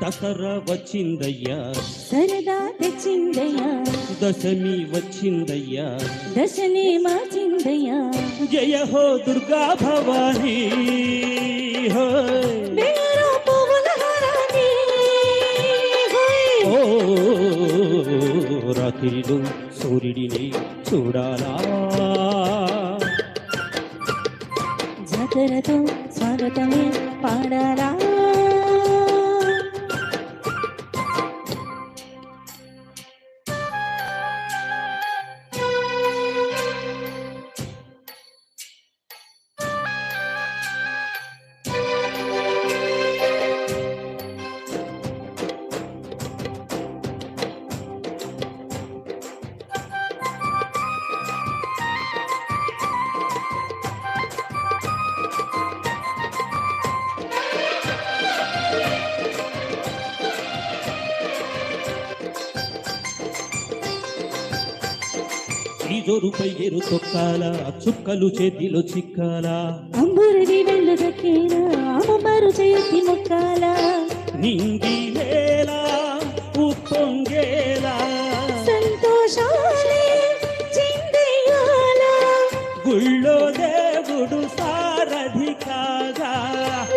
దసరా వచ్చిందయ్యా సరదా తెచ్చిందయ్యా దశమి వచ్చిందయ్యా దశనే మార్చిందయ్యా జయ హో దుర్గా భవానీ బేరో పువ్వుల హారాన్ని ఓ రాత్రిలో సూర్యుడిని చూడాలా జాతరతో స్వాగతమే పాడాలా జోరుపై ఎరు తొక్కాల చుక్కలు చేతిలో చిక్కాల అంబురది వెళ్ళు దక్కేలా అమ్మవారు చేతి మొక్కాల నింగి వేలా ఉప్పొంగేలా సంతోషాలే చిందయ్యాల గుళ్ళో దేవుడు సారథి కాగా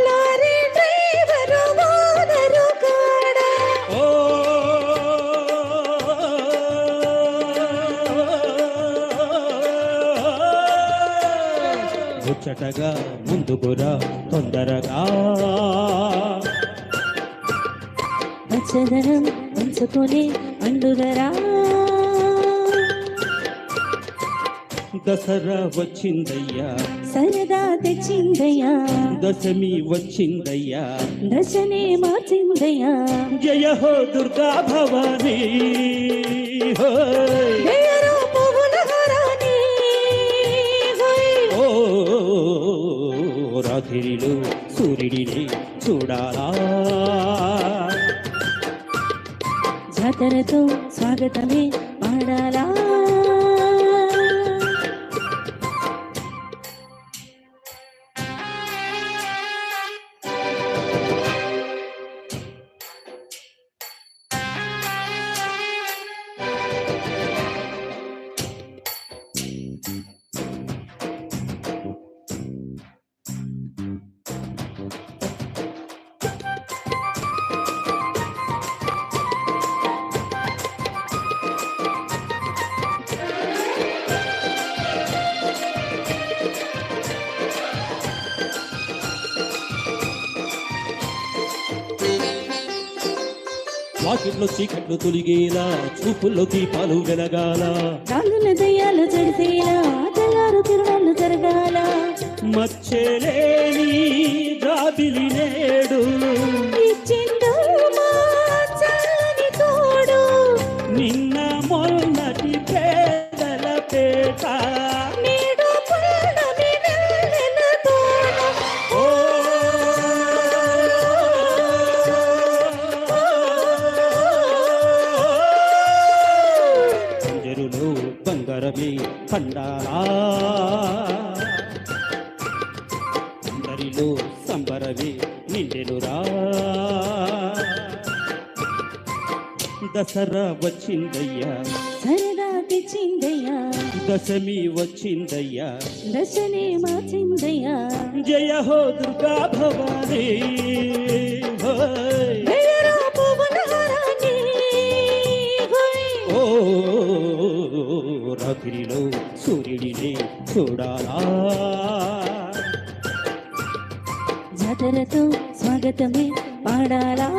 లారీ డ్రైవరు ఓనరు కాడా ఓ ముచ్చటగా ముందుకురా తొందరగా పచ్చదనం పంచుకొని పండుగరా దసరా వచ్చిందయ్యా సరదా తెచ్చిందయ్యా దశమి వచ్చిందయ్యా దశనే మార్చిందయ్యా జయ హో దుర్గా భవానీ బేరో పువ్వుల హారాన్ని ఓ రాత్రిలో సూర్యుడిని చూడాలా జాతరతో స్వాగతమే పాడాలా వాకిట్లో చీకట్లు తొలిగేలా చూపుల్లో దీపాలు వెలగాల రాళ్ళ దయ్యాలు జడిసేలా తెల్లారు తిరునాళ్ళు జరగాల మచ్చేలేని జాబిలి నేడు ఇచ్చిండు మా చల్లని తోడు నిన్న మొన్నటి పేదల పేట నేడు పున్నమి వెన్నెల తోడు ఓ పంజరులో బంగారమే పండాలా అందరిలో సంబరమే నిండెనురా దసరా వచ్చిందయ్యా సరదా తెచ్చిందయ్యా దశమి వచ్చిందయ్యా దశనే మార్చిందయ్యా జయ హో దుర్గా భవానీ బేరో పువ్వుల హారాన్ని ఓ రాత్రిలో సూర్యుడిని చూడాలా జాతరతో స్వాగతమే పాడాలా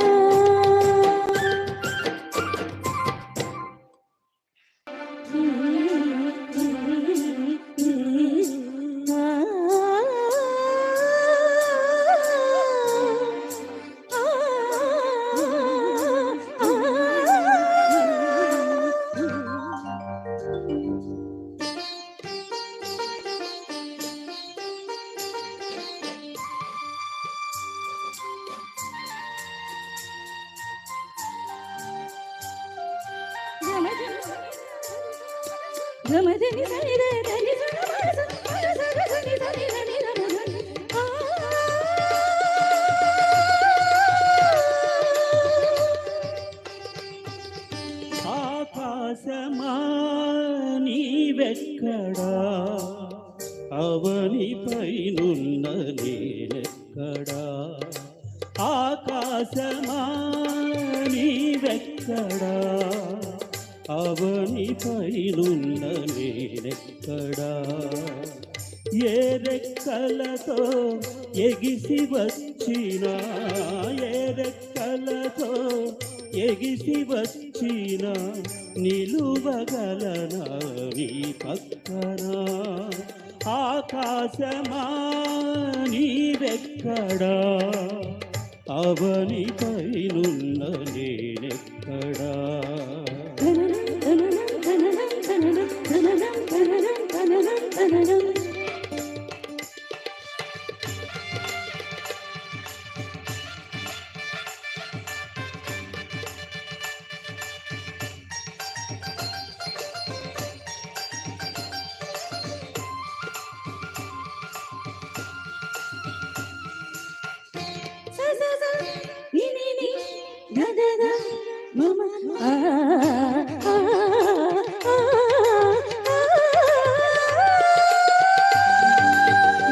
గమదని సరిద దని సరమాస సరదని దని దని దని నీవెక్కడా అవనిపైనున్న నేనెక్కడా ఆకాశమా నీవెక్కడా అవనిపైనున్న నేనెక్కడా ఏ రెక్కలతో ఎగిసి వచ్చినా ఏ రెక్కలతో ఎగిసి వచ్చినా నిలువగలనా నీ పక్కన ఆకాశమా నీవెక్కడా అవనిపైనున్న నేనెక్కడా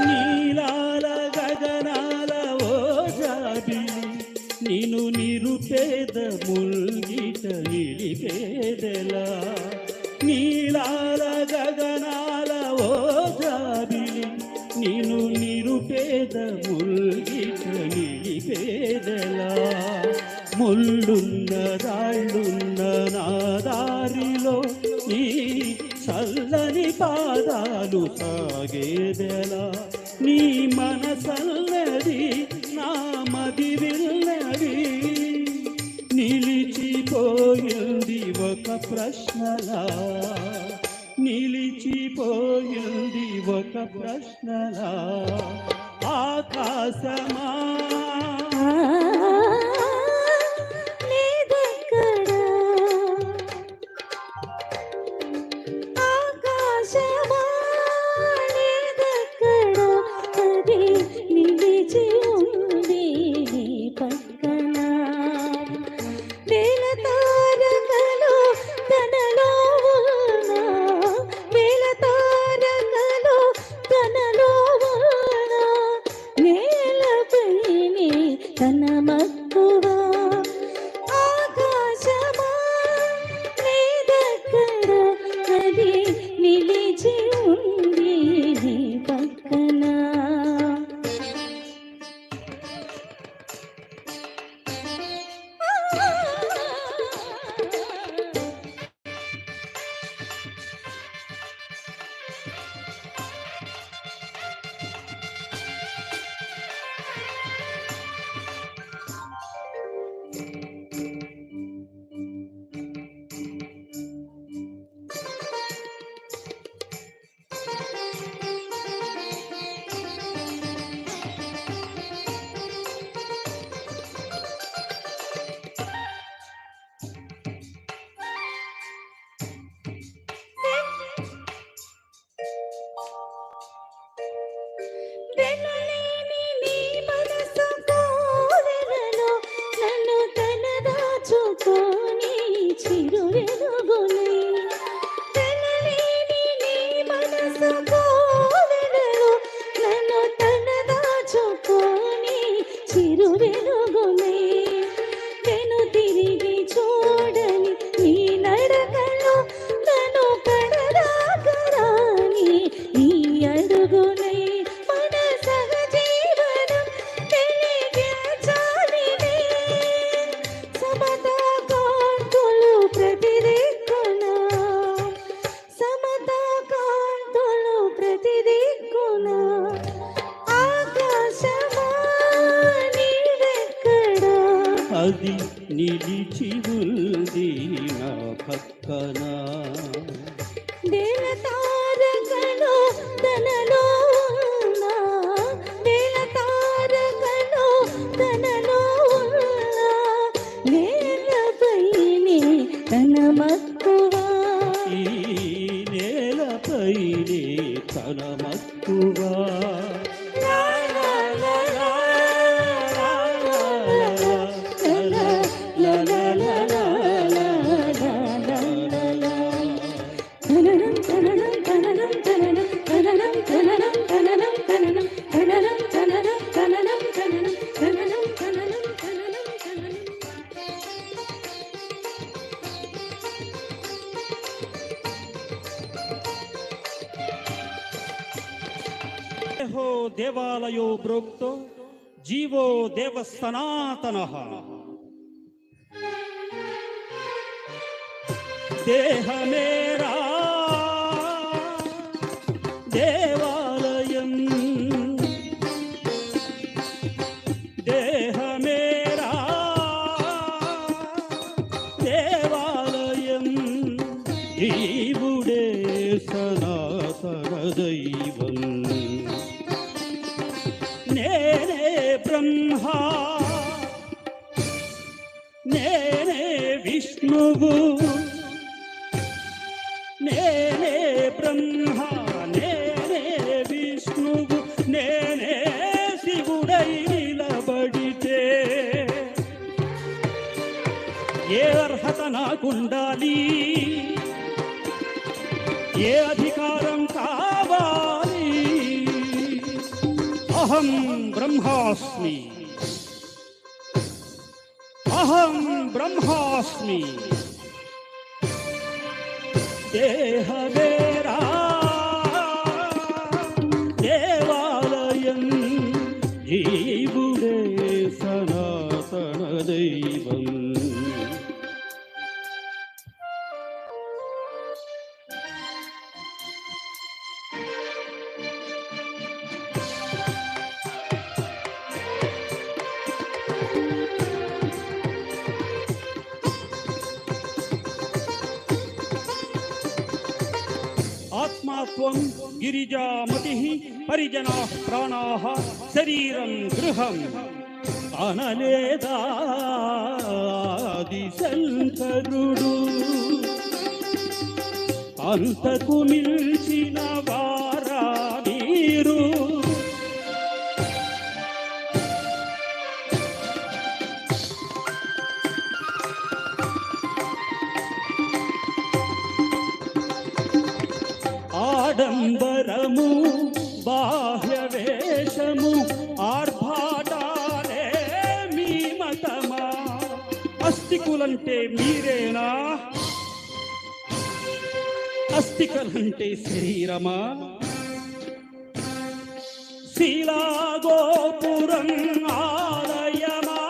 నీలాల గగనాల ఓ జాబిలి నిన్ను నిరుపేద ముల్గిట నిలిపేదెలా నీలాల గగనాల ఓ జాబిలి నిన్ను నిరుపేద ముల్గిట నిలిపేదెలా ముళ్ళున్న రాళ్ళున్న నా దారిలో నీ చల్లని పాదాలు సాగేదెలా నీ మనసల్లది నా మది విల్లది నిలిచిపోయింది ఒక ప్రశ్నలా నిలిచిపోయింది ఒక ప్రశ్నలా ఆకాశమా నిలిచి ఉంది పక్కన వెనులేని నీ మనసు కోవెలలో నన్ను తలదాచుకొని చిరు వెలుగులై వెనులేని నీ మనసు కోవెలలో నన్ను తలదాచుకొని చిరు వెలుగులై వెను తిరిగి చూడని నీ నడకలో నన్ను కడదాకరాని నీ అడుగులై అది నిలిచి ఉంది నా పక్కన తారకలో తనలో తనలో నేలపైనే తన మక్కువ ఈ నేలపైనే తన మక్కువ la la la la la దేహో దేవాలయో ప్రోక్తో జీవో దేవ సనాతనః. దేహమేరా దేవాలయం, దేహమేరా దేవాలయం, జీవుడే సనాతన దైవం. నేనే బ్రహ్మ, నేనే విష్ణువు, నేనే బ్రహ్మ, నేనే విష్ణువు, నేనే శివుడై నిలబడితే ఏ అర్హత నాకుండాలి, ఏ అధికారం కావాలి? అహం బ్రహ్మాస్మి, అహం బ్రహ్మాస్మి. దేహమేరా దేవాలయం, జీవుడే సనాతన దైవం. ఆత్మాత్వం గిరిజామతిః పరిజనాః ప్రాణాః శరీరం గృహం అనలేదాది శంకరుడు. అంతకు మిల్చిన వారా మీరు, ఆడంబరము బాహ్య వేషము ఆర్భాటాలే మీ మతమా? అస్తికులంటే మీరేనా? అస్థికలంటే శరీరమా? శీలాగోపురం ఆలయమా?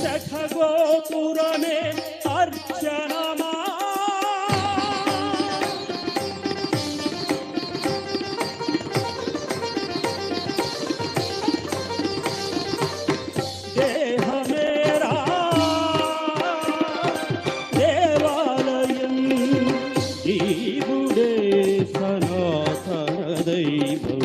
శఠగోపురమే అర్చనమా? దేహమేరా దేవాలయం, జీవుడే సనాతన దైవం.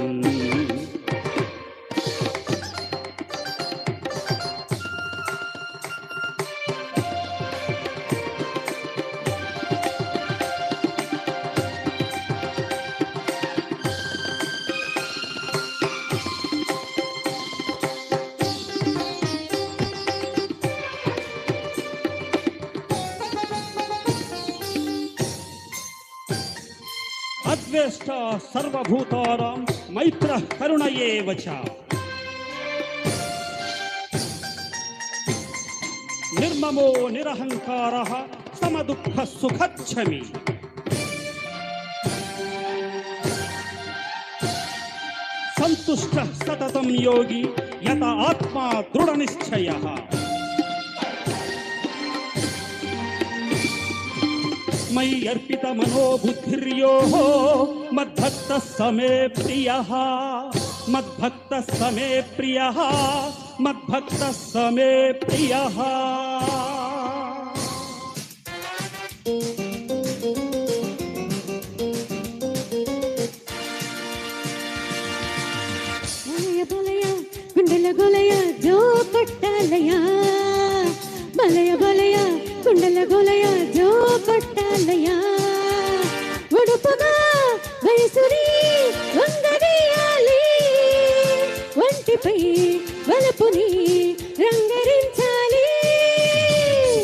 అద్వేష్ట సర్వభూతానాం మైత్రః కరుణ ఏవ చ. నిర్మమో నిరహంకారః సమదుఃఖ సుఖచ్చమి. సంతుష్టః సతతం యోగి యత ఆత్మా దృఢ నిశ్చయః. మయి అర్పిత మనోబుద్ధిర్యోః మద్భక్తః సమే ప్రియః, మద్భక్తః సమే ప్రియః, మద్భక్తః సమే ప్రియః. బలయ గుండెల గొలయ జో కొట్టాలయ, బలయ బలయ గుండెల గొలయ జో కొట్టాలయ. ఉడుపుగా వయసుని వంగదీయాలి, వంటిపై వలపుని రంగరించాలి.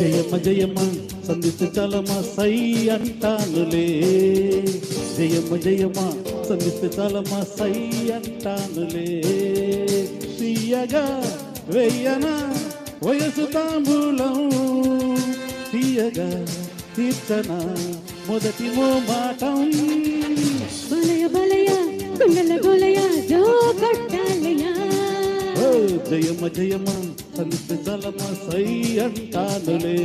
జయమ్మ జయమ్మ సంధిస్తే చాలమ్మా సై అంటానులే. జయమ్మ జయమ్మ సంధిస్తే చాలమ్మా సై అంటానులే. తీయగా వెయ్యన వయసు తాంబూలం, తీయగా తీర్చన మొదటి మోమాటం బలయ బలయ కుండల గోలయ జో కొట్టాలయ్యా ఓ జయమ జయమ సందిస్తే చాలమ్మ సై అంటానులే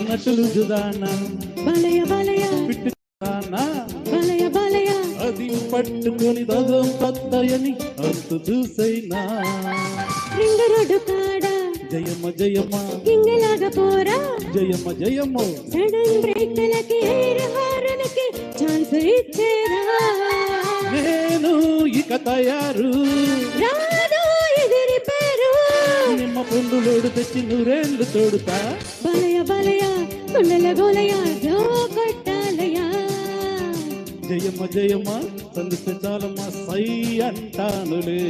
నటులు జుదానా బలయ బలయ పిట్టుదానా బలయ బలయ అది పట్టుకొని దగం పత్తయని అంతు చూసైనా రింగ రోడ్డు కాడ జయమ్మ జయమ్మ కింగలాగా పోరా జయమ్మ జయమ్మ సడన్ బ్రేక్లకి ఎయిర్ హారన్కి ఛాన్స్ ఇచ్చేరా నేను ఇక తయారు రాను ఇది రిపేరు నిమ్మ పుండులోడు తెచ్చి నూరేళ్లు తోడుతా బలయ బలయ కుండల గోలయ జో కొట్టాలయ్యా జయమ్మ జయమ్మ సందిస్తే చాలమ్మ సై అంటానులే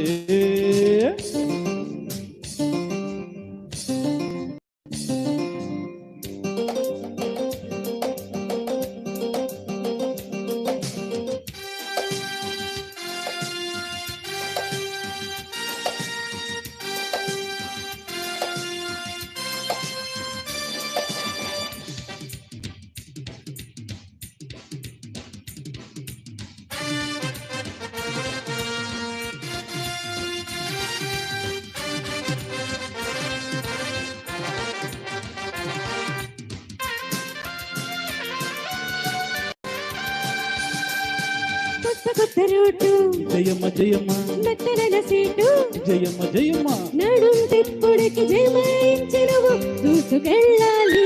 కొత్త కొత్త రూటు జయమ్మ జయమ్మ మెత్తనైన సీటు జయమ్మ జయమ్మ నడుం తిప్పుడికి జమాయించి నువ్వు దూసుకెళ్ళాలి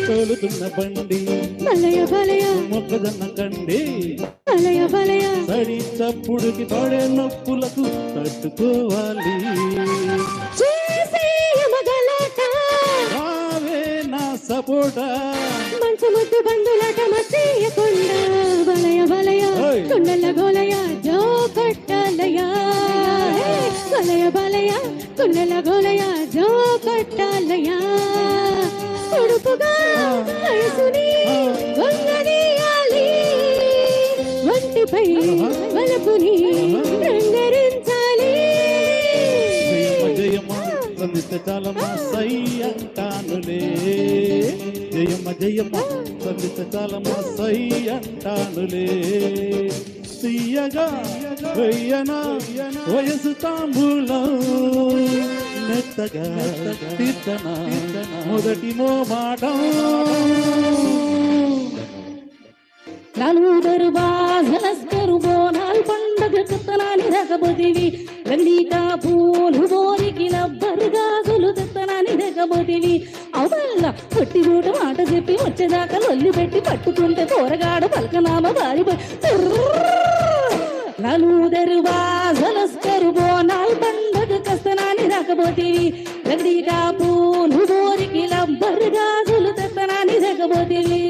తోలుతున్న బండి బలయ బలయ మొక్కజొన్న కండి బలయ బలయ సడి చప్పుడుకి పడే నొప్పులకు తట్టుకోవాలి చేసే యమగలాట రావే నా సపోటా మంచు ముద్దు బంధులాట మస్తీయకుండా బలయ బలయ ఓయ్. కుండల గోలయ జో కొట్టాలయ్యా బలయ బలయ కుండల గోలయ జో కొట్టాలయ్యా ఉడుపుగా వయసుని వంగనీయాలి వంటిపై వలపుని రంగరించాలి జయమ్మ జయమ్మ సందిస్తే చాలమ్మ సై అంటానులే జయమ్మ జయమ్మ సందిస్తే చాలమ్మ సై అంటానులే తీయగా వెయ్యనా వయసు తాంబూలం మెత్తగా తీర్చనా మొదటి మోమాటం నలుగురు బాధలస్కరు బోనాలు పండగ కత్తనాని రకబోతివి రండికా పూలు బోరికి లబ్బరు గాజులు తెత్తనాని రకబోతివి అవల్ల పొట్టి రూట మాట చెప్పి వచ్చేదాకా లొల్లి పెట్టి పట్టుకుంటే పోరగాడు పలకనామ బారిపోయి నలుగురు బాధలస్కరు బోనాలు పండగ కస్తనాని రకబోతివి రండికా పూలు బోరికి లబ్బరు గాజులు తెత్తనాని రకబోతివి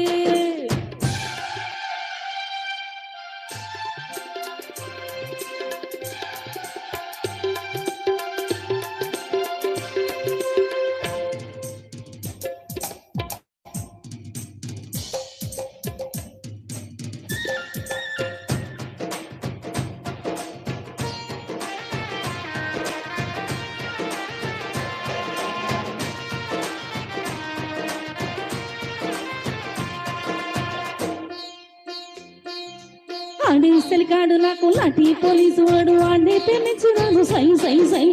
ఆడేసలికాడు నాకు లాఠీ పోలీసు వాడు ఆడే ప్రేమించువాడు సై సై సై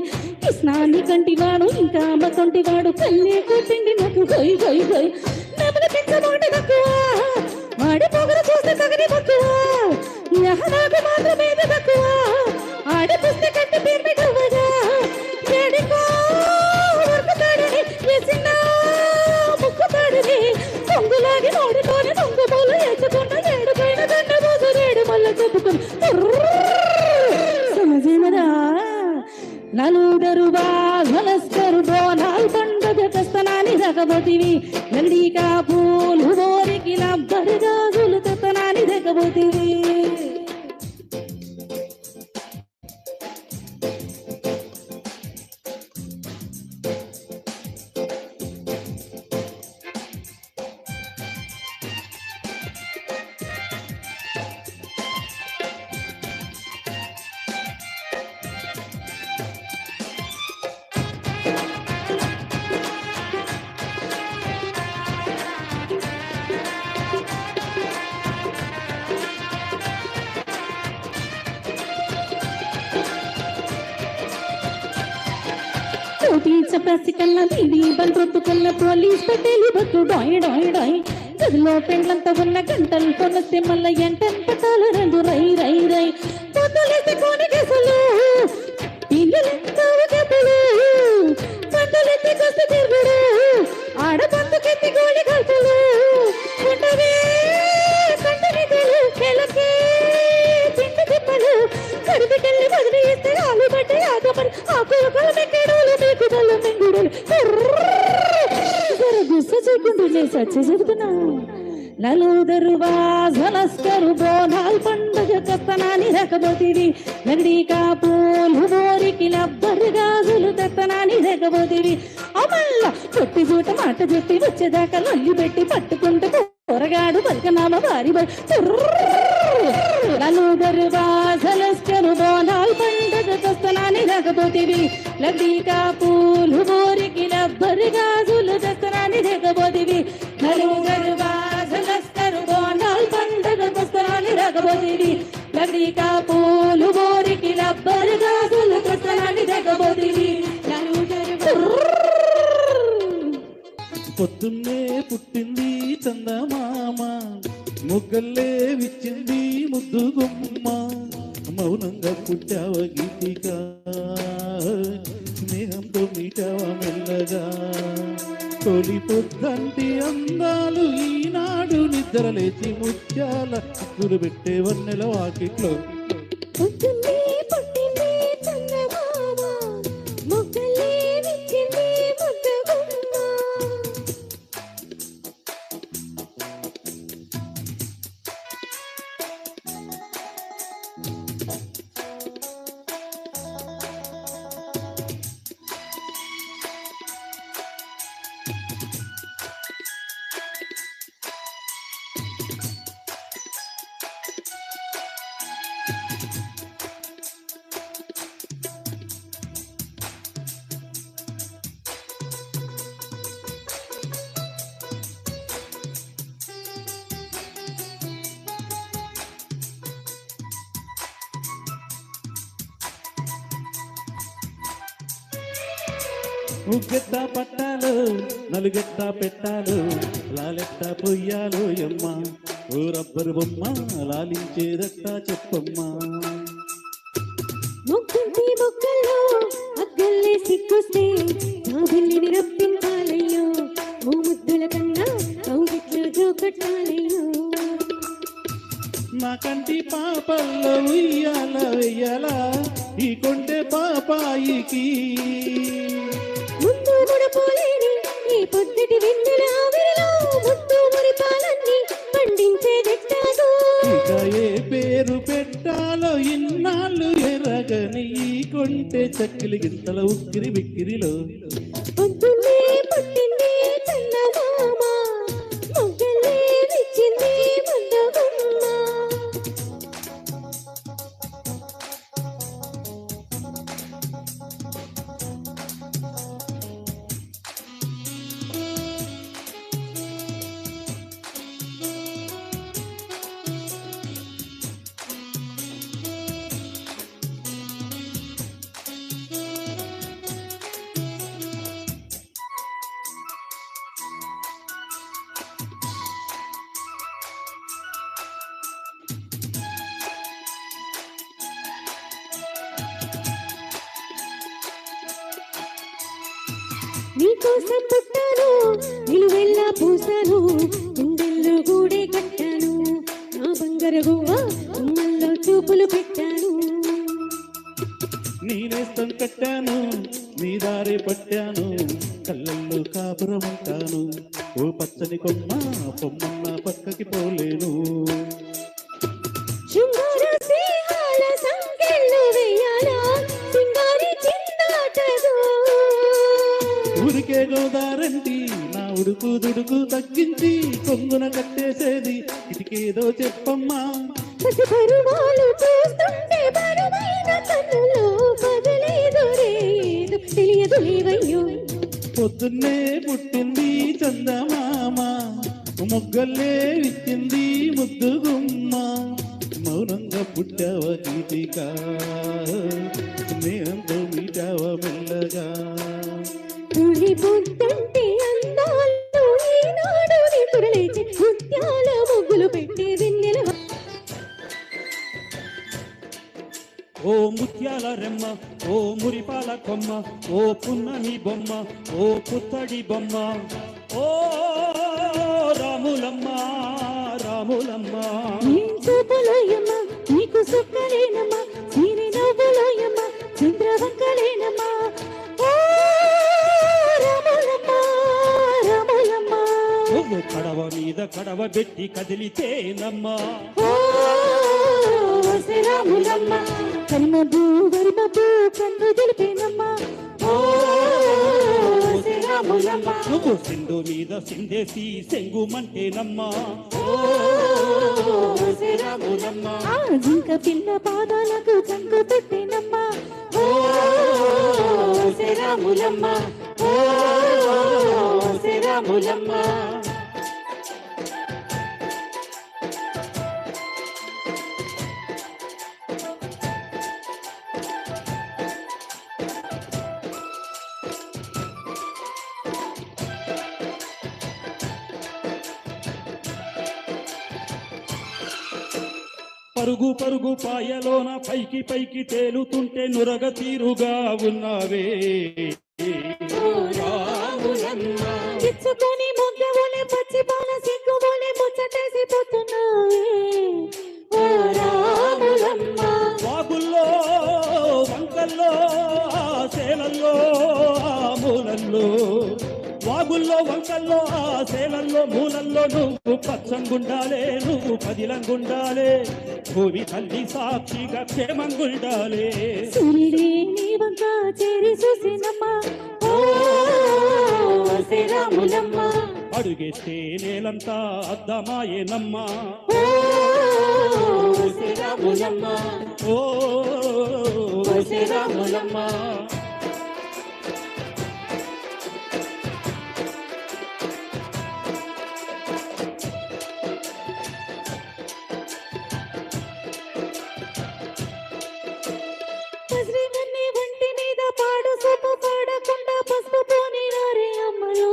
కృష్ణాన్ని కంటివాడు ఇంకా అమ్మ కొంటివాడు కన్నే కొట్టింది నాకు గొయ్ గొయ్ గొయ్ నెమలి పెంచబోటి తక్కువ వాడి పొగలు చూస్తే తగని తక్కువ నాకు మాత్రమే తక్కువ ఆడి పుస్తక కట్టి పేరు గవ్వగా ఏడికో వర్కుతాడని వేసిన ముక్కుతాడని పొంగులాగి నోడితోనే దొంగ పూలు ఎత్తుకున్న ఏడుకైన తెగబోతివి నందికా పూలు బోరికి లబ్బరు గాజులు తత్తనాని తెగబోతివి చప్రాసి కన్నా దీవి బండ్రొట్టు కన్నా పోలీస్ పట్టేలు బట్టు డాయ్ డాయ్ డాయ్ గదిలో పెండ్లంతా ఉన్న గంటలు కొనస్తే మళ్ళా ఎంటన్ పట్టాలు రెండు రై రై రై పొద్దులేస్తే కోని కేసులు పిల్లలెంతో గెప్పులు పంటలెత్తి కొస్తే తిరుగుడు ఆడబందుకెత్తి గోళి కలుపులు ఉండవే కంటనితలు కేలకే చింటి తిప్పలు కడిపికెళ్ళి బదిలీ ఇస్తే ఆలు బట్టి ఆగమని ఆకులు కలమెక్కడోలు మేకుదలు మెంగుడలు గుస్స చేయకుండా సచ్చి చెబుతున్నా నలుదరు వాసనస్కరు బోనాల్ పండుగ కత్తనాని రకబోతివి నందికా పూలు బోరికి లబ్బరు గాజులు తత్తనాని రకబోతివి అమల్ల కొట్టి చూట మాట చెప్పి వచ్చేదాకా లొల్లి పెట్టి పట్టుకుంటూ పొరగాడు పలకనామ భారీ నలుదరు వాసనస్కరు బోనాల్ పండుగ కత్తనాని రకబోతివి నందికా పూలు బోరికి లబ్బరు గాజులు తత్తనాని రకబోతివి నలుదరు వాసనస్కరు బోనాల్ పండుగ కత్తనాని రకబోతివి నందికా పూలు బోరికి లబ్బరు గాజులు తత్తనాని రకబోతివి పొద్దున్నే పుట్టింది చందమామ మొగ్గల్లే విచ్చింది ముద్దు గుమ్మ మౌనంగా పుట్టావ గీతిక స్నేహంతో మీటావ మెల్లగా తొలి పొద్దంటి అందాలు ఈనాడు నిద్ర లేచి ముత్యాల చిక్కులు పెట్టే వన్నెల వాకిట్లో పొద్దున్నే పుట్టింది చందమామ మొగ్గలే విచ్చింది ముద్దు గుమ్మ ముగ్గెట్ట పట్టాలు నలుగెట్ట పెట్టాలు లాలెట్ట పొయ్యాలు యమ్మ ఓ రబ్బరు బొమ్మ లాలించేదట్ట చెప్పమ్మా ముగ్గుంటి ముక్కల్లో అగ్గల్లే సిక్కుస్తే జాబిల్లిని రప్పించాలయ్యో ఓ ముద్దుల కన్నా కౌగిట్లో జోకట్టాలయ్యో నా కంటి పాపల్లో ఉయ్యాల వెయ్యాలా ఈ కొంటే పాపాయికి ముందు ముడపోలేని ఈ పొద్దుటి వెన్నెల ఆవిరిలో ముద్దు మురిపాలన్నీ పండించేదెట్టాగో ఇక ఏ పేరు పెట్టాలో ఇన్నాళ్ళు ఎరగని ఈ కొంటే చక్కిలి గింతల ఉక్కిరి బిక్కిరిలో పొద్దున్నే పుట్టింది చందమామ మొగ్గలే విచ్చింది ముద్దు గుమ్మ నీకోసం పుట్టాను నిలువెల్లా పూసాను గుండెల్లో గూడే కట్టాను నా బంగారు గువ్వ గుమ్మల్లో చూపులు పెట్టాను నేనేస్తం కట్టాను నీ దారి పట్టాను కళ్ళల్లో కాపురం ఉంటాను పొమ్మా పొమ్మన్న పక్కకి పోలేను. శృంగార స్నేహాల సంకెళ్ళు వేయాలా సింగారి చిందాటదో ఊరికే గోదారంటి నా ఉడుకు దుడుకు తగ్గించి కొంగున కట్టేసేది ఇటుకేదో చెప్పమ్మా. పసి పరువాలు చూస్తుంటే బరువైన కన్నులో పగలేదు రేదు తెలియదు లేవయ్యో. పొద్దున్నే పుట్టింది చందమామ మొగ్గల్లే విచ్చింది ముద్దు గుమ్మ. మౌనంగా పుట్టావ గీతిక స్నేహంతో మీటావ మెల్లగా. తుడి పొద్దంటే అందాలు ఈనాడు నిపుడలేచి ముత్యాల ముగ్గులు పెట్టి వెన్నెల ఓ ముత్యాల రెమ్మ ఓ మురిపాల కొమ్మ ఓ పున్నమి బొమ్మ ఓ పుత్తడి బొమ్మ ఓ రాములమ్మ రాములమ్మ. ఏం చూపులోయమ్మ నీకు సుక్కలేనమ్మా సిరి నవ్వులోయమ్మ చంద్రవంకలేనమ్మా. ఓ రాములమ్మ రాములమ్మ నువ్వు కడవ మీద కడవ పెట్టి కదిలితేనమ్మా. ఓ రాములమ్మ కరిమబ్బు వరిమబ్బు కన్ను తెలిపేనమ్మా. ఓ రాములమ్మ నువ్వు సింధు మీద సిందేసి సెంగుమంటేనమ్మా. ఓ రాములమ్మ ఆ జింక పిల్ల పాదాలకు చంకు పెట్టేనమ్మా. ఓ రాములమ్మ ఓ రాములమ్మ పరుగు పరుగు పాయలోన పైకి పైకి తేలుతుంటే నురగ తీరుగా ఉన్నావే. ఇచ్చుకొని మొగ్గవోలే పచ్చి పాల సిగ్గువోలే ముచ్చటేసి పోతున్నావే. ఓ రాములమ్మ వాగుల్లో వంకల్లో సేలల్లో మూలల్లో వాగుల్లో వంకల్లో సేలల్లో మూలల్లో నువ్వు పచ్చంగుండాలే నువ్వు పదిలంగుండాలే భూమి తల్లి సాక్షిగా క్షేమంగుండాలే. సూర్యుడే నీ వంక చేరి చూసినమ్మా. ఓ రాములమ్మ అడుగేస్తే నేలంతా అద్దమాయేనమ్మా. ఓ రాములమ్మ ఓ రాములమ్మ పసిరిగన్ని వంటి మీద పాడు సొప్పు పాడకుండా పసుపు పోనినారే అమ్మలో.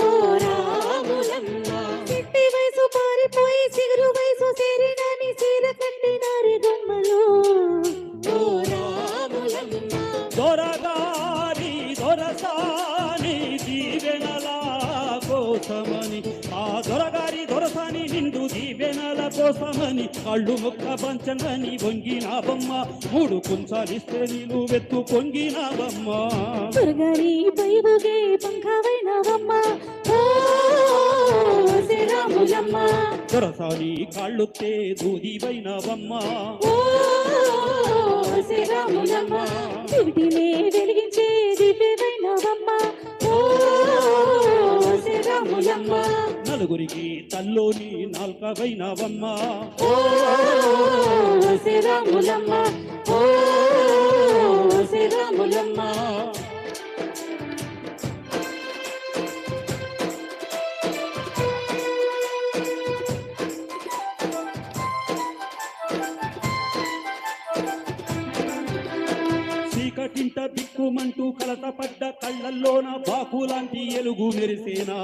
ఓ రాములమ్మ చిట్టి వయసు పారిపోయి చిగురు వయసు చేరినాని చీర కట్టినారే గమ్మలో. ఓ రాములమ్మ దొరగారి దొరసాని దీవెనల కోసమని ఆ దొరగారి దొరసాని నిండు దీవెనల కోసమని కళ్ళు మొక్క పంచంగని వంగినావమ్మ. మూడు కుంచాలిస్తే నీళ్ళు వెత్తు పొంగినావమ్మ. దుర్గారి పైబుగే పంఖవైనవమ్మ. ఓ రాములమ్మ దొరసాని కాళ్ళుతే దూదివైనవమ్మ. ఓ రాములమ్మ చిటినే వెలిగించే దివ్యమైనవమ్మ. ఓ రాములమ్మ నలుగురికి తల్లోని నాల్కవైనవమ్మ. ఓ రాములమ్మ ఓ రాములమ్మ చీకటింట బిక్కుమంటూ కలత పడ్డ కళ్ళల్లోన బాకులాంటి ఎలుగు మెరిసేనా.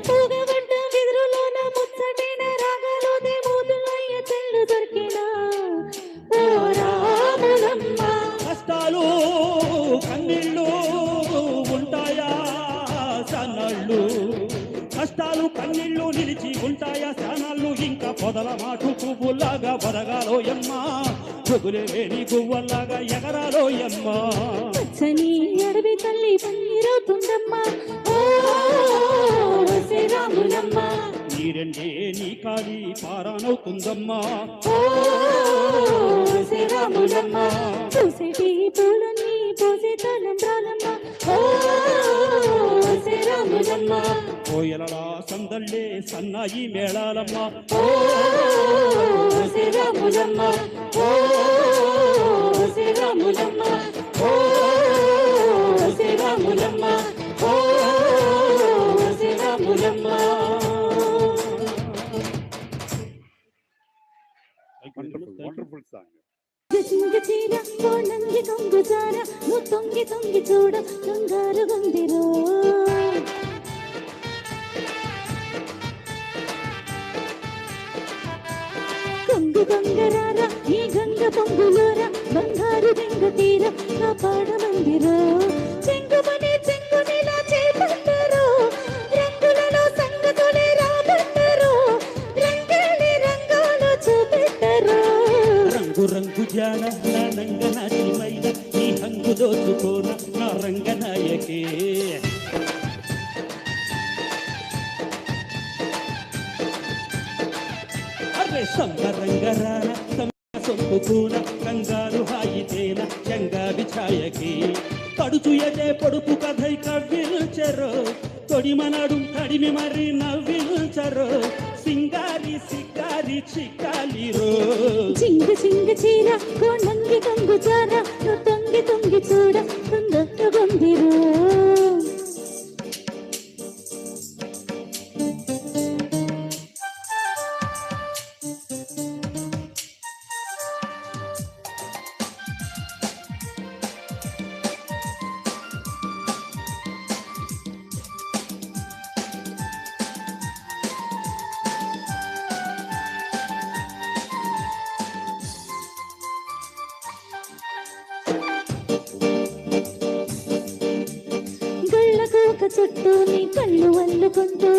పూగబడ్డ వెదురులోన ముచ్చటైన రాగాలు దేవోదులయ్య చెల్లు దొరికినా. ఓ రాములమ్మ కష్టాలు కన్నీళ్ళు ఉంటాయా సన్నాళ్ళు. కష్టాలు కన్నీళ్ళు నిలిచి ఉంటాయా శానాళ్ళు. ఇంకా పొదల మాటు పువ్వులాగా బరగాలోయమ్మా. పొగులే లేని గువ్వల్లాగా ఎగరాలోయమ్మా. పచ్చని అడవి తల్లి పన్నీరవుతుందమ్మా ఓ శ్రీరాములమ్మ నీరెండే నీ కాలి పారానవుతుందమ్మా ఓ శ్రీరాములమ్మ పూసేటి పూలన్నీ పోసే తలంబ్రాలమ్మ ఓ శ్రీరాములమ్మ కోయలలా సందళ్ళే సన్నాయి మేళాలమ్మా ఓ శ్రీరాములమ్మ ఓ శ్రీరాములమ్మ ఓ శ్రీరాములమ్మ ఓ శ్రీరాములమ్మ Wonderful song. చింగి చీర కోణంగి కొంగు చార నువ్వు తొంగి తొంగి చూడ కంగారు గుందిరో కొంగు గంగరార ఈ గంగ పొంగులోర బంగారు గంగ తీర కాపాడమందిరో చెంగుమని చెంగునిలా చేపట్టరు రంగులలో సంగతులే రాబట్టరు రంగేలి రంగాలు చూపెట్టరు రంగు రంగు జాన నా నంగనాటిమైన నీ హంగు దోచుకోన నా రంగనాయకే అరే సంబరంగరాన సొంపుకూన కంగారు హాయితేన చంగావి ఛాయకి పడుచు ఎదే పొడుపు కథై కవ్విల్చరో తొడిమనడు తడిమి మరి నవ్విల్చరో సింగారి సిక్కారి చిక్కాలిరో చింగు చింగు చీర కోణంగి కొంగు చార నువ్వు తొంగి తొంగి చూడ కంగారు గుందిరో గళ్ళకోక చుట్టూ నీ కళ్ళు అల్లుకుంటూ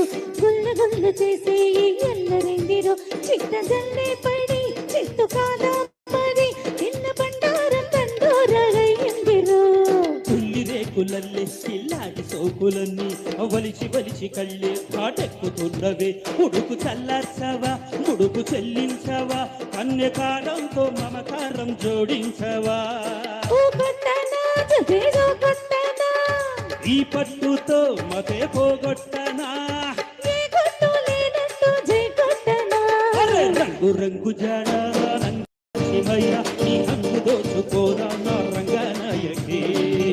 గుల్ల గుల్ల చేసే ఈ ఎల్లరిందిరో చిట్ట జల్లే పడి చిట్టు కాదా పడి చిన్న బండారం తండోరయ్యిందిరో పుల్లి రేకులల్లే పిల్లాడి సోకులన్నీ వలిచి వలిచి కళ్ళే కాటెక్కుతున్నవే ఉడుకు చల్లార్చవా ముడుకు చెల్లించవా కన్యకాలంతో మమకారం జోడించవా ఓ కొట్టనా జదేదో కొట్టనా ఈ పట్టుతో మతే పోగొట్టనా ఏ కొట్టు లేనట్టు జై కొట్టనా అరే రంగు రంగు జాడ శివయ్య నీ హంగు దోచుకోరా నా రంగనాయకి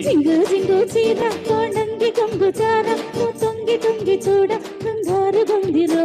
జింగు జింగు చీర కోణంగి కొంగు చార నువ్వు తొంగి తొంగి చూడ కంగారు గుందిరో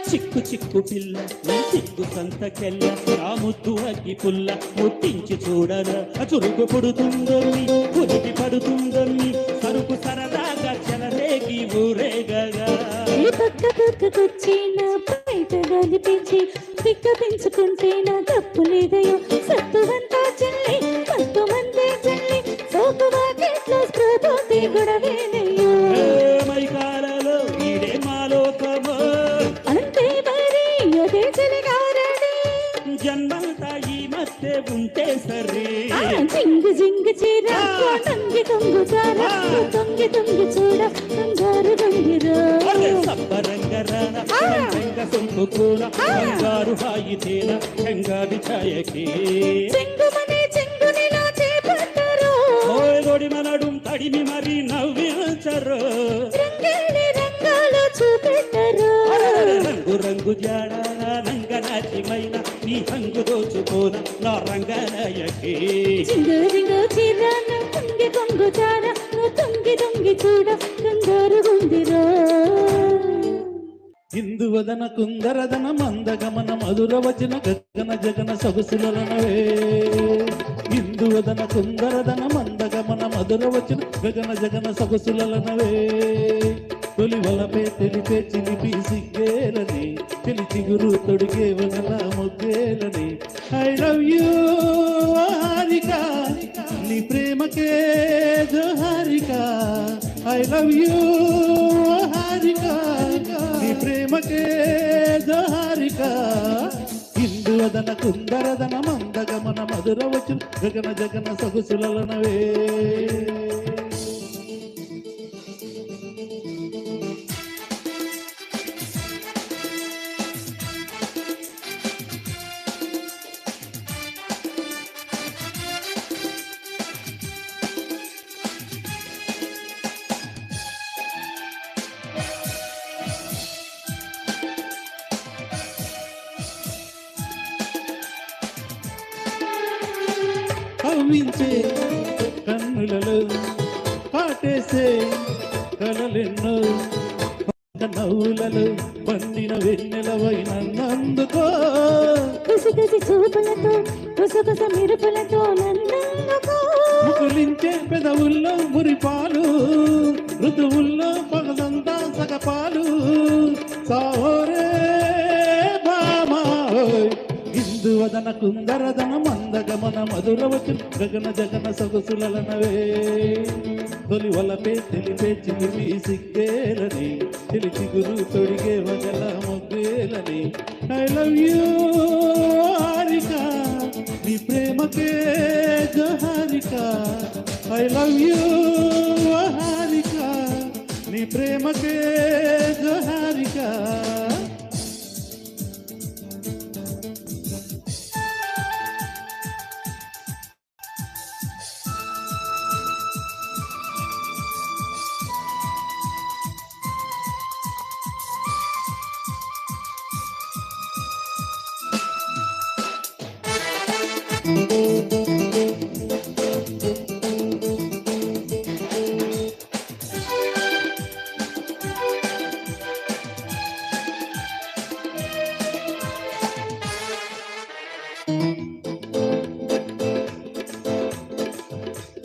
చిక్కు చిక్కు పిల్ల నీ చిక్కు సంతకెల్ల ఆ ముద్దు అగ్గి పుల్ల ముట్టించి చూడరా చురుకు పుడుతుందొల్లి ఉనికి పడుతుందొల్లి సరుకు సరదాగా చెలరేగి ఊరేగగా ఈ పక్క పక్కకొచ్చి నా బయట గలిపించి పిక్క పెంచుకుంటే నా తప్పు లేదయో సత్తువంతా చెల్లి పట్టు మందే చెల్లి సోపు వాకెట్లో స్ప్రూపోతే గొడవేనయ్యో మైకాలలో ఈడే మాలోకమో అంతే మరి అదే చెలిగారని జన్మంతా ఈ మధ్య ఉంటే సరే జింగు జింగు చీర తొంగి తొంగు చార తొంగి తొంగి చూడ కంగారు గుందిరో సబ్బరంగరాన రంగ సొంపుకూన బంగారు హాయితేన చంగావి ఛాయకి చెంగుమని చెంగునిలా చేపట్టరు ఓయ్ మనడు తడిమి మరి నవ్వించరు రంగేలి రంగాలు చూపెట్టరు రంగు రంగు జాడ నంగనాచిమైన నీ హంగు దోచుకోన నా రంగనాయకి జింగు జింగు చీర తొంగి తొంగు చార తొంగి తొంగి చూడ కంగారు గుందిరో ఇందువదన కుందరదన మందగమన మధుర వచన గగన జగన సొగసులనవే ఇందువదన కుందరదన మందగమన మధుర వచన గగన జగన సొగసులనవే తొలి వలపే తెలిపే చిలిపి సిగ్గేలని చెలి చిగురు తొడిగే వదల మొగ్గేలని ఐ లవ్ యూ హారిక నీ ప్రేమకే జోహారిక ఐ లవ్ యూ హారిక నీ ప్రేమకే జోహారిక ఇందువదన కుందరదన మందగమన మధుర వచ్చు గగన జగన సొగసులనవే కవ్వించే కన్నులలో కాటేసే కలలెన్నో నవ్వులలో పండిన వెన్నెలవైన నందుకో కసి చూపులతో కుసకుస మెరుపులతో నన్నుకో ముకులించే పెదవుల్లో మురిపాలు ఋతువుల్లో పగలంతా సగపాలు సాహోరే భామా ఇందువదన కుందరదన మందగమన మధురవచు గగన జగన సొగసులనవే తొలి వలపే తెలిపే చిలిపి సిగ్గేలని చిలి చిగురు తొడిగే వగల మొగ్గేలని ఐ లవ్ యూ హారిక నీ ప్రేమకే జోహారిక ఐ లవ్ యూ హారిక నీ ప్రేమకే జోహారిక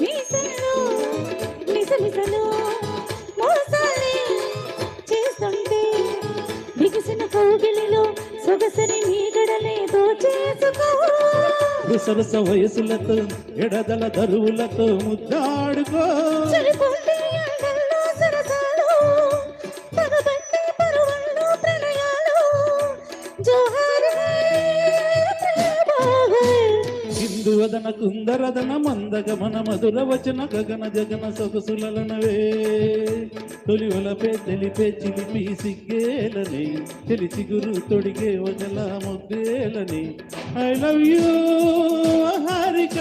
మీసలో మిసమిసలో మోసాలే చేస్తుంటే బిగిసిన కౌగిలిలో సొగసరి మీగడలేదో చేసుకో రుసరుస వయసులతో ఎడదల దరువులతో ముద్దాడుకో సరిపోతే ఎండల్లో సరసాలు పగబట్టే పరువల్లో ప్రణయాలు జోహారే ప్రేమోహే ఇందువదన కుందరదన మందగమన మధుర వచన గగన జగన సొగసులనవే తొలి వలపే తెలిపే చిలిపి సిగ్గేలని చెలి చిగురు తొడిగే వగల మొగ్గేలని ఐ లవ్ యూ హారిక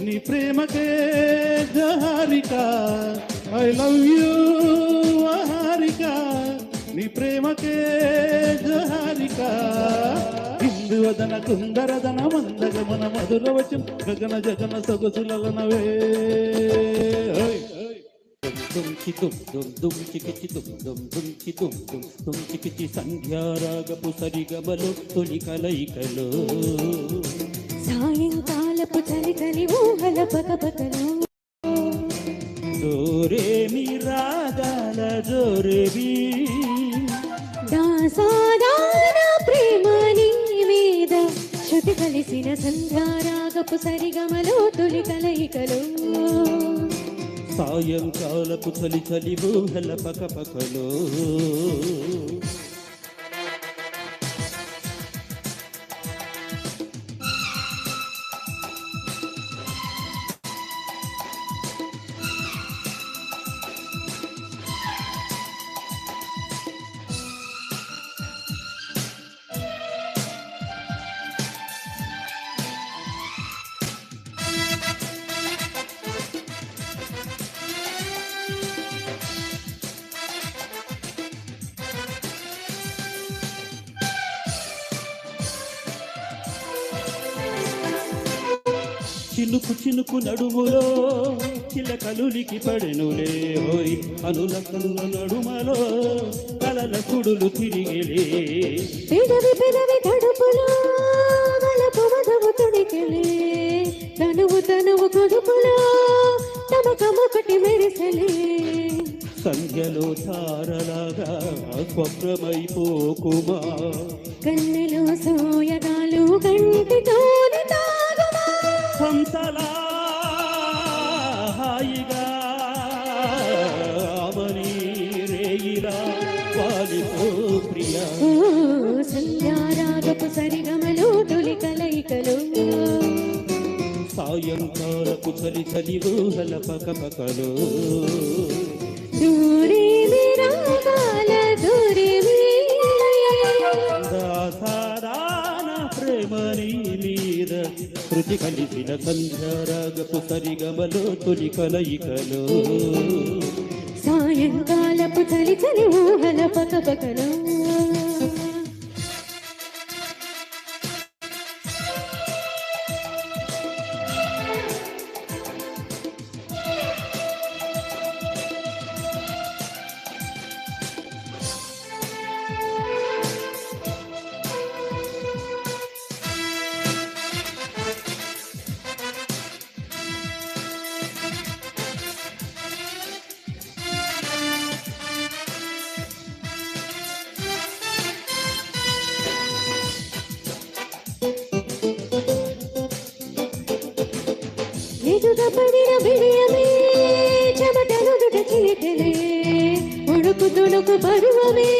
నీ ప్రేమకే జోహారిక ఐ లవ్ యూ హారిక నీ ప్రేమకే జోహారిక ఇందువదన కుందరదన మందగమన మధుర వచన గగన జగన సొగసులనవే తుంచికిచి సంధ్యారాగపు సరిగమలో తొలి కలయికలో సాయంకాలపు చలికలి ఊహల పకపకలు జోరేమి రాగాల జోరేమి దాసాదాన ప్రేమ నీ మీద శృతి కలిసిన సంధ్యారాగపు సరిగమలో తొలి కలయికలు సాయంకాలపు చలి చలి ఊహల పకపకలో చినుకు చినుకు నడుములో చిలకలులికి పడెనులే హోయ్ అనుల కనుల నడుమలో కలల కుడులు తిరిగిలే పెదవి పెదవి కడుపులో వలపు మధువు తొడికెలే తనువు తనువు కడుపులో తమకమొకటి మెరిసెలే సంధ్య సంధ్యలో తారలాగా స్వప్నమైపోకుమా కన్నెలో సోయగాలు కంటితోని తాగుమా హంసలా హాయిగా ఆమని రేయిలా వాలిపో ప్రియా ఓ సంధ్యారాగపు సరిగమలు తొలి కలయికలు సాయంకాలపు చలి చలి ఊహల పకపకలు దూరేమి రాగాల దూరేమి దాసాదాన ప్రేమని మీద శృతి కలిసిన సంధ్యారాగపు సరిగమలో తొలి కలయికలు సాయంకాలపు చలి చలి ఊహల పకపకలు ఎదుగపడిన బిడియమే చెమటలుగుట చిలికెలే ఉడుకు తుడుకు పరువమే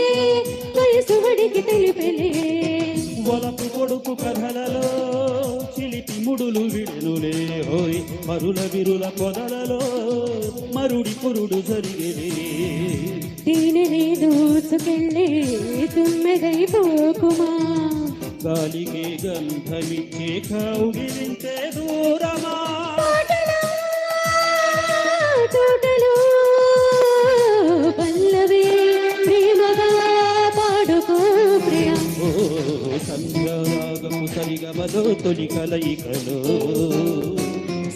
వయసు వడికి తెలిపెలే వలపు కొడుకు కథలలో చిలిపి ముడులు విడునులే హోయ్ మరుల విరుల పొదలలో మరుడి పురుడు జరిగేలే తేనెనే దూసుకెళ్ళే తుమ్మెదైపోకుమా గాలికి గంధమిచ్చే కౌగిలించే దూరమా తోటలో పల్లవి ప్రేమగా పాడుకో ప్రియ ఓ సంధ్యారాగపు సరిగమలో తొలి కలయికలో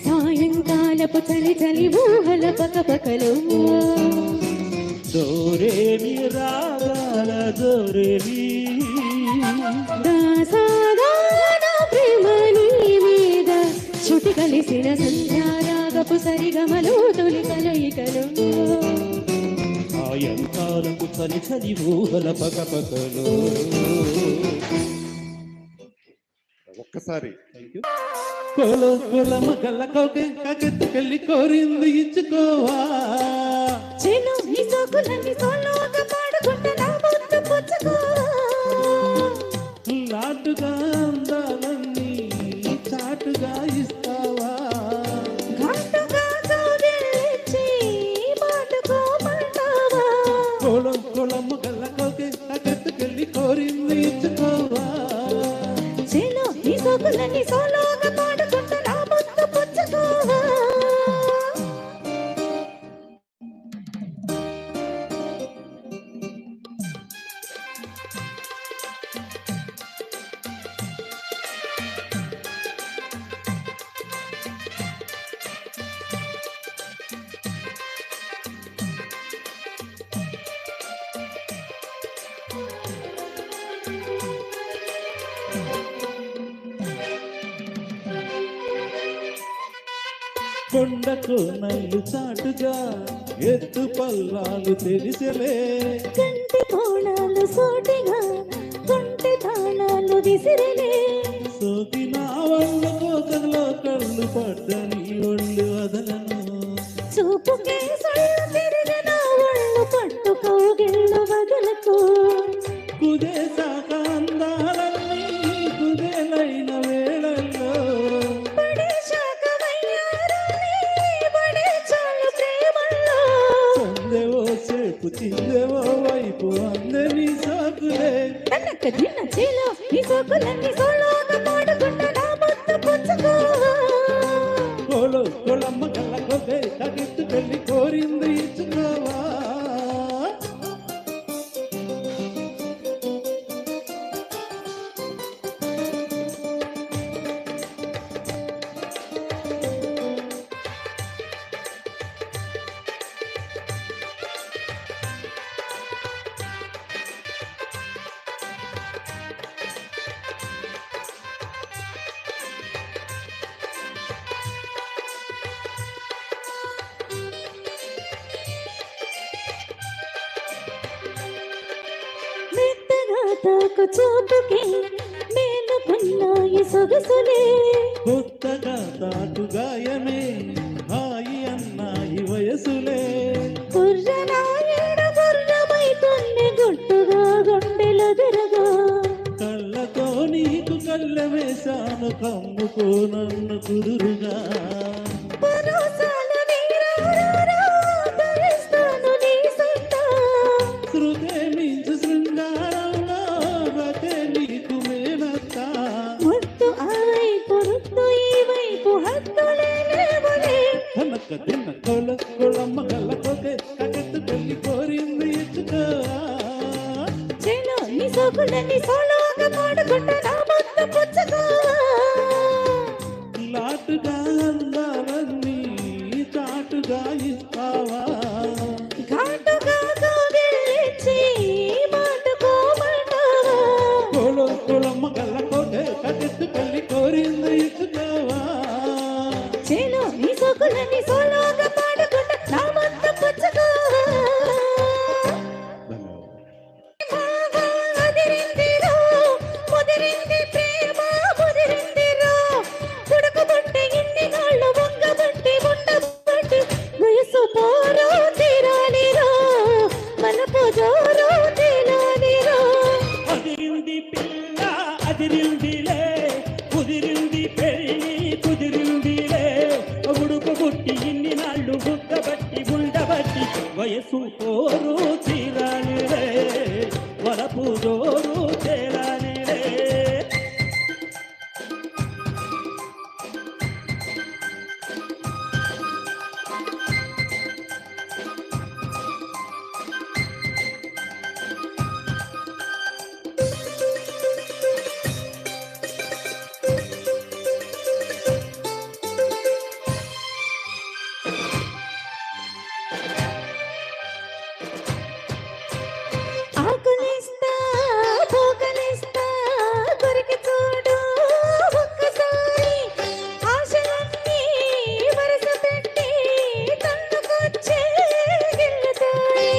సాయంకాలపు చలి చలి ఊహల పకపకలు దోరేమి రాగాల దోరేమి దాసాదాన ప్రేమ నీ మీద శృతి కలిసిన సంధ్యారాగపు సరిగమలు తొలి కలయికలు సాయంకాలపు చలి చలి ఊహల పకపకలు ఒక్కసారి కొలమ గల్ల కకెత్తుకెళ్ళి కోరింది ఇచ్చుకోవా చెను నీ సోకులన్నీ సోలోగా పాడుకుంటే నా ముద్దు పుచ్చుకో నాటుగా అందాలన్నీ చాటుగా ఇస్తావా ఘాటుగా కౌగిలించి పాడుకోమంటావా కొలమ్మ గల్ల కకెత్తుకెళ్ళి కోరింది ఇచ్చుకోవా చెను నీ సోకులన్నీ సోలోగా పాడుకుంటే నా ముద్దు పుచ్చుకోవా కొండకు నల్లు చాటుగా ఎత్తు పల్లాలు తెలిసలే కంటి కోణాలు సోటిగా కొంటి తాళాలు విసిరిలే సోకిన వాళ్ళ కోకలో కళ్ళు పడ్డని ఒళ్ళు వదలను చూపుకే సొళ్ళు తిరిగిన ఒళ్ళు పట్టు కౌగిళ్ళు వదలకు కుదేశాక అందాలన్నీ కుదేలైన వేళల్లో పడేశాక వయ్యారాలే పడేచాలు ప్రేమల్లో సందెవో సేపు చిందెవో వైపు అందని సాకులే తనక దిన్న చేలో నీ సోకులన్నీ సోలో తాకు చూపుకి మేలుకున్నాయి సొగసులే కొత్తగా తాటు గాయమే హాయి అన్నాయి వయసులే కుర్రనాయుడు గుర్రమైతుంది గుట్టుగా గుండెలెదురుగా కళ్ళతో నీకు కళ్ళ వేశాను కమ్ముకో నన్ను కుదురుగా పరోసాల వీరారా ధరిస్తాను నీ సొంత శృతే మించు శృంగారంలో రతే నీకు మేనత్తా ముద్దు ఆ వైపు రుద్దు ఈ వైపు హద్దులే లేవులే కనక తిన్న కొల కొలమ్మ కళ్ళ కొకే కకెత్తు పెళ్లి కోరింది ఇచ్చుకో చెలో నీ సోకులని సోలోగా పాడుకుంటా నా ముద్దు పుచ్చుకోవా లాటుగా అందాలన్నీ చాటుగా ఇస్తావా ఘాటుగా కౌగిలించి మాటుకోమంటావా కొల కొలమ్మ కళ్ళ కొకే కకెత్తు పెళ్లి కోరింది ఇచ్చుకోవా చెలో నీ సోకులని సోలోగా పాడుకుంటా నా ముద్దు పుచ్చుకోవా బాగా అదిరిందిరో ముదిరింది ప్రేమ ముదిరిందిరో ఉడకబట్టి ఇన్ని నాళ్ళు వంగబట్టి ఉండబట్టి వయసు పోరో తీరాలిరో మనపు జోరో తీరాలిరో అదిరింది పిల్ల అదిరిందిలే కుదిరింది పెళ్ళి కుదిరిందిలే ఉడుకు గుట్టి ఇన్ని నాళ్ళు బుగ్గబట్టి ఉండబట్టి వయసు పోరు తీరాలిరే వలపు జోరు తేలాలిరే ఆకులిస్తా పోకలిస్తా కొరికి చూడు ఒక్కసారి ఆశలన్నీ వరస పెట్టి తన్నుకొచ్చే గిల్లుతాయి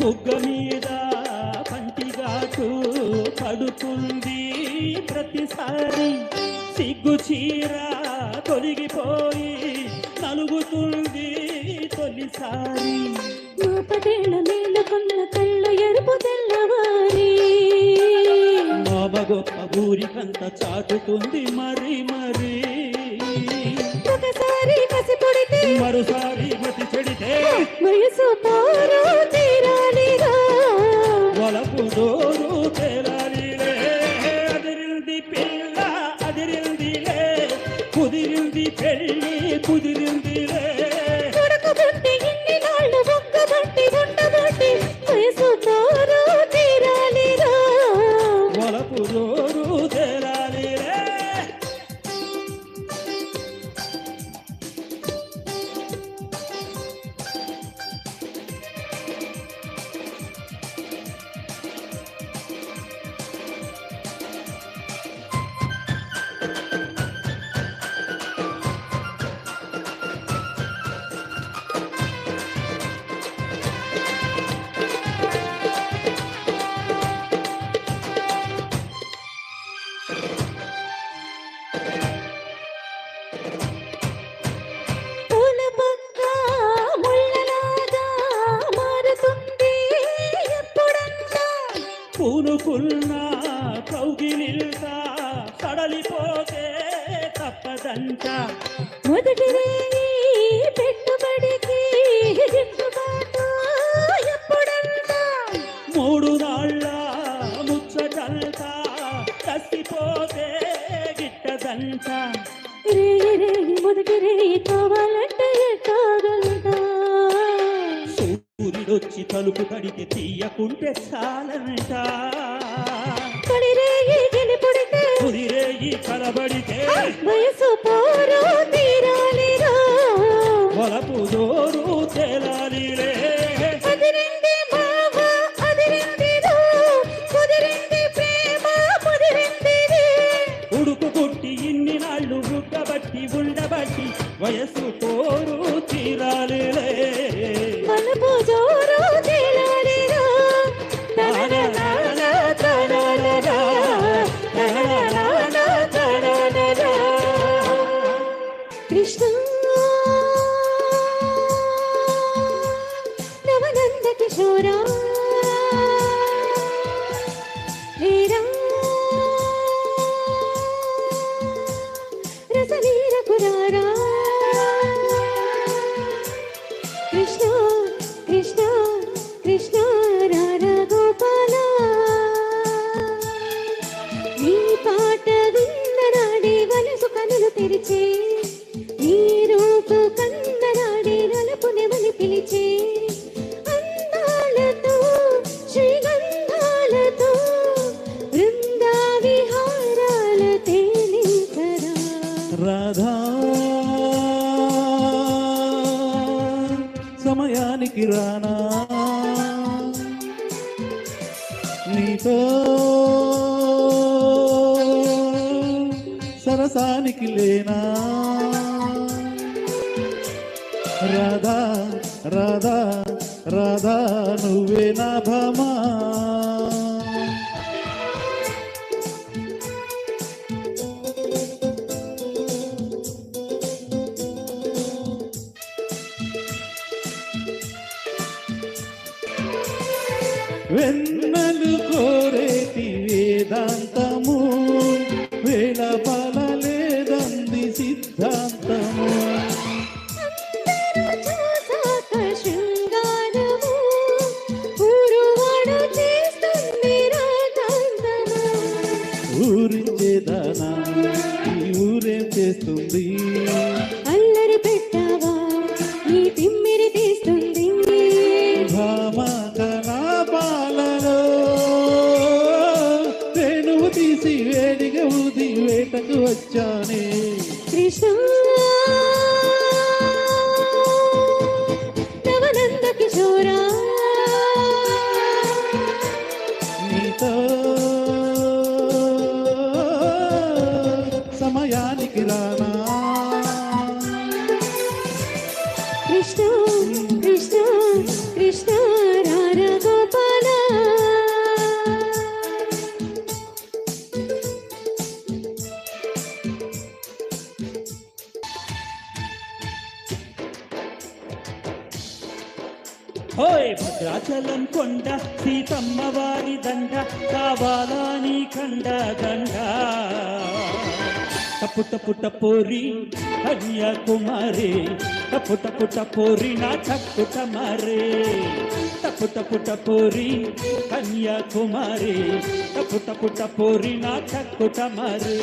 బుగ్గ మీద పంటిగాటు పడుతుంది ప్రతిసారి సిగ్గు చీర తొలగిపోయి నలుగుతుంది తొలిసారి మూపదేళ్ళ మేలుకున్న కళ్ళు ఎరుపు తెల్లవారి గొప్ప ఊరికంత చాటుతుంది మరి మరి ఒకసారి కసి పొడితే మరోసారి మతి చెడితే వయసు పోరు తీరాలిరా వలపు దోరు తేలాలిలే అదిరింది పిల్ల అదిరిందిలే కుదిరింది పెళ్ళి కుదిరిందిలే ఉడకబట్టి ఇన్ని నాళ్ళు బొక్కబట్టి ఉండబట్టి వయసు పోరు తీరాలిరా వలపు దోరు తేలాలిలే పూల పక్క ముళ్ళలాగా మారుతుంది ఎప్పుడన్నా పూనుకున్న కౌగిలిల్తా సడలిపోతే తప్పదంట మొదటి రేయి పెట్టుబడికి గిట్టుబాటు ఎప్పుడన్నా మూడు నాళ్ళ ముచ్చటంతా కసిపోతే గిట్టదంట రేయి రేయి మొదటి రేయి కావాలంటే ఎట్టాగలట సూర్యుడొచ్చి తలుపు కడితే తీయకుంటే చాలంట తొలి రేయి గెలిపుడితే కుదిరేయి కలబడితే వయసు పోరు తీరాలిరా వలపు జోరు తేలాలిలే అదిరింది బావ అదిరిందిరో కుదిరింది ప్రేమ ముదిరిందిరే ఉడుకు పుట్టి ఇన్ని నాళ్ళు బుగ్గబట్టి ఉండబట్టి వయస్సు పోరు తీరాలిలే మనపు జోరు తేలాలిరా తనన తనన కృష్ణ నవనంద కిశోరా వీరా రసవీర కురారా కృష్ణ కృష్ణ కృష్ణ రారా గోపాల నీ పాట విన్ననాడే వలసు కనులు తెరిచే నీ రూపు కన్ననాడే నలుపు నెమలి పిలిచే అందాలతో శ్రీగంధాలతో బృందా విహారాల తేలించరా రాధా సమయానికి రానా నీతో సరసానికి లేనా రాధా రాధా రాధా నువ్వే నా భామా వెన్నెలు కోరేటి వేదాంతము వేళ పలలేదంది సిద్ధాంతము చూసాక శృంగారము ఊరువాడు చేస్తుంది రాగాంతము ఊరించేదానా ఈ ఊరేం చేస్తుంది అల్లరి పెట్టావా నీ తిమ్మిరి తీస్తుంది భామ కలాపాలలో వేణువు తీసి వేడిగా ఊది వేటకు వచ్చానే కృష్ణ నవనంద కిశోరా నీతో సమయానికి రానా కృష్ణ కృష్ణ కృష్ణ రారా గోపాల హోయ్ భద్రాచలం కొండ సీతమ్మ వారి దండ కావాలా నీ కండ దండ టపు టపు టపోరి కన్యాకుమారి టపు టపు టపోరి నా చక్కుట మారే టపు టపు టపోరి కన్యాకుమారి టపు టపు టపోరి నా చక్కుట మారే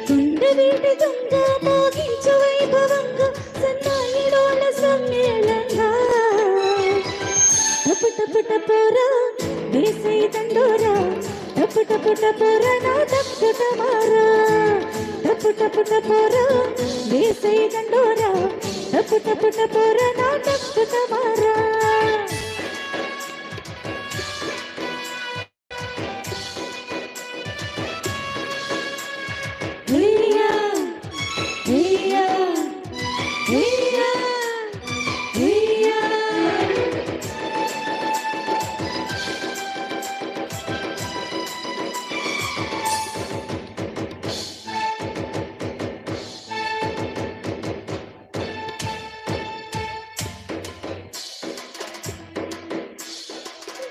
కుండ వీటి దొంగ మోగించు వైభవంగా సన్నాయిలోల సమ్మేళంగా టపు టపు టపోరా వేసై దండోరా టపు టపు టపోరా నా టక్కుట మారా టపు టపు టపోరా వేసై దండోరా టపు టపు టపోరా నా టక్కుట మారా హేయా హేయా హేయా హేయా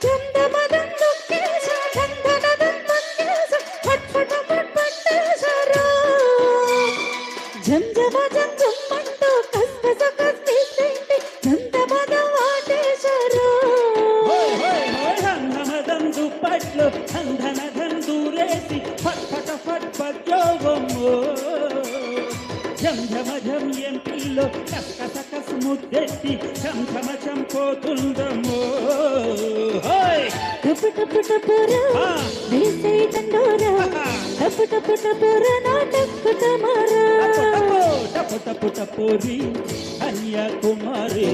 గంధమదం నొక్కేశ గంధనదం నొక్కేశ ఫట్ఫట ఫట్ఫట్టేశరా జంజమ జంజమ్మంటూ కస్కస కస్కిస్తేంటి గంధమదం ఆటేశరా హోయ్ హోయ్ హోయ్ హంగమదం దుప్పట్లు చందన దందూరేసి ఫట్ ఫట ఫట్ పద్యోగమో ఝం ఝమ ఝం ఎంపిల్లో కసకస కస్ ముద్దెట్టి ఝం ఝమ చంపోతుందమో హోయ్ టపు టపు టపురా వేసై దండోరా టపు టపు టపురా నా టక్కుట మారా టపు టపు టపోరి కన్యాకుమారి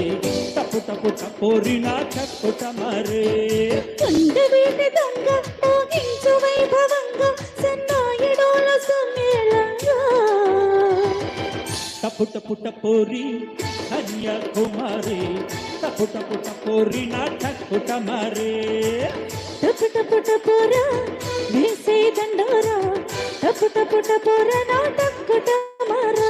టపు టపు టపోరి నా చక్కుట మారే కొండ వీటి దొంగ మోగించు వైభవంగా సన్నాయిడోల సమ్మేళంగా టపు టపు టపోరి కన్యాకుమారి టపు టపు టపోరి నా చక్కుట మారే టపు టపు టపురా వేసై దండోరా టపు టపు టపురా నా టక్కుట మారా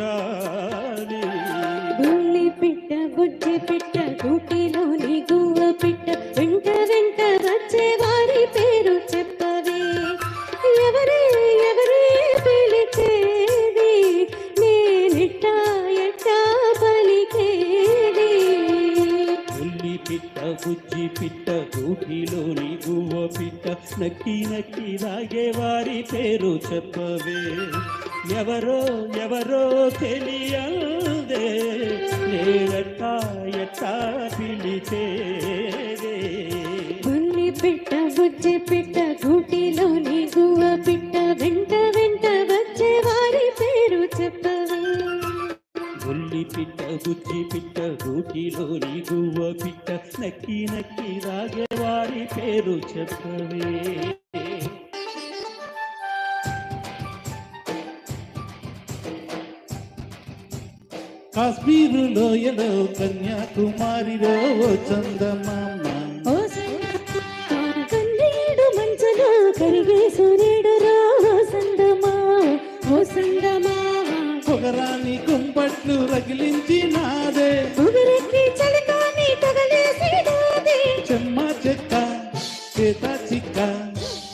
రాణి బుల్లి పిట్ట బుజ్జి పిట్ట గూటిలోని గువ్వ పిట్ట వెంట వెంట వచ్చే వారి పేరు చెప్పవే ఎవరే ఎవరే పిలిచేది నేనెట్టా ఎట్టా పలికేది ఉల్లి పిట్ట బుజ్జి పిట్ట గూటిలోని గువ్వ పిట్ట నక్కి నక్కి రాగే వారి పేరు చెప్పవే ఎవరో ఎవరో తెలియదే నేనెట్టా ఎట్టా పిలిచేదే బుల్లి పిట్ట బుజ్జి పిట్ట గూటిలోని గువ్వ పిట్ట వెంట వెంట వచ్చే వారి పేరు చెప్పవే ఉల్లి పిట్ట బుజ్జి పిట్ట గూటిలోని గువ్వ పిట్ట నక్కి నక్కి రాగే వారి పేరు చెప్పవే కాశ్మీరు లోయలో కన్యాకుమారిలో ఓ చందమామ ఓ కన్నీడు మంచులో కరిగే సూర్యుడు రా ఓ సందమా ఓ సందమా పొగరాని కుంపట్లు రగిలించి నాదే ఉగురెక్కి చలికాని తగలేసి నాదే చెమ్మ చెక్క చేత చిక్క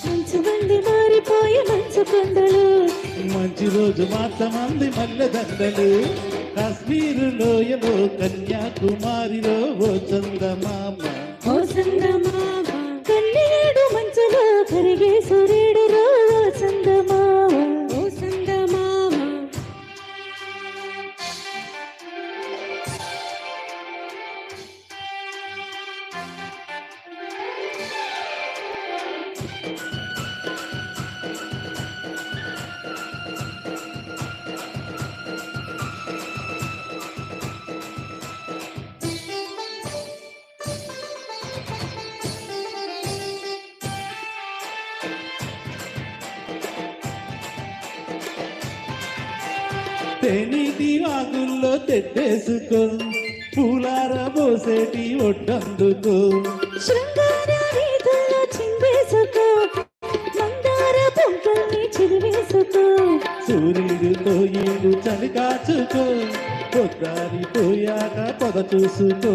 మంచు బండి మారిపోయే మంచు కొండలు మంచి రోజు మాత్రమంది మల్లె దండలు కాశ్మీరు లోయలో కన్యాకుమారిలో ఓ చందమామ ఓ సందమా కన్నీడు మంచులో కరిగే సూర్యుడు రా ఓ సందమా ఓ సందమా తేనీటి వాగుల్లో తెట్టేసుకో పూలార పోసేటి ఒడ్డందుకో శృంగార వీధుల్లో చిందేసుకో మందార పొంకల్ని చిరివేసుకో సూర్యుడితో ఈడు చలి కాచుకో పొద్దారి పోయాక పొద చూసుకో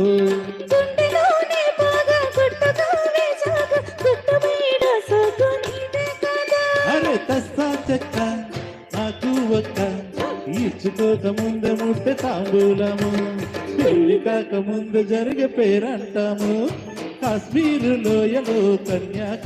గుండెలోనే బాగా కొట్టుకోవే సాగు గుట్టుమీడ సోకు నీదే కదా అరే తస్సా చెక్క నాకు ఒక్క ఈడ్చుకోక ముందే ముట్టే తాంబూలము పెళ్లి కాక ముందు జరిగే పేరంటాము కాశ్మీరు లోయలో కన్యా